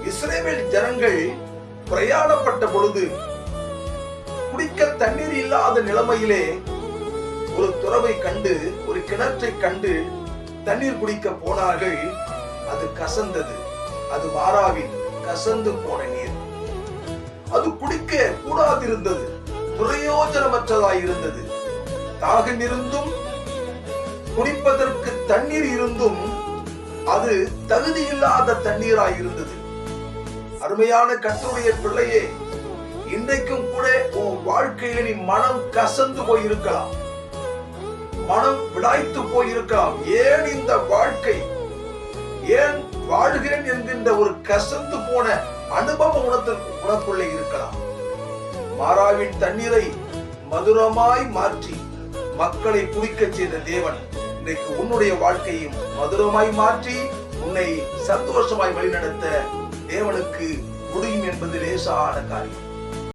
இஸ்ரவேல் ஜனங்கள் பிரயாணப்பட்ட பொழுது குடிக்க தண்ணீர் இல்லாத நிலைமையிலே ஒரு துறவை கண்டு, ஒரு கிணற்றை கண்டு தண்ணீர் குடிக்க போனார்கள். அது கசந்தது. அது மாறாவின் கசந்து போன நீர். அது குடிக்க கூடாதிருந்தது. பிரயோஜனமற்றதாய் இருந்தது. தாகம் இருந்தும் குடிப்பதற்கு தண்ணீர் இருந்தும் அது தகுதியில்லாத தண்ணீராய் இருந்தது. அருமையான கர்த்தருடைய பிள்ளையே, இன்றைக்கும் கூட உன் வாழ்க்கையில நீ மனம் கசந்து போயிருக்கலாம், மனம் விடாய்த்து போயிருக்கலாம். ஏன் இந்த வாழ்க்கை, ஏன் வாழ்கிறேன் என்கின்ற ஒரு கசந்து போன அனுபவம் உனக்குள்ளே இருக்கலாம். மாறாவின் தண்ணீரை மதுரமாய் மாற்றி மக்களை குடிக்க செய்த தேவன் இன்றைக்கு உன்னுடைய வாழ்க்கையும் மதுரமாய் மாற்றி உன்னை சந்தோஷமாய் வழிநடத்த தேவனுக்கு முடியும் என்பது லேசான காரியம்.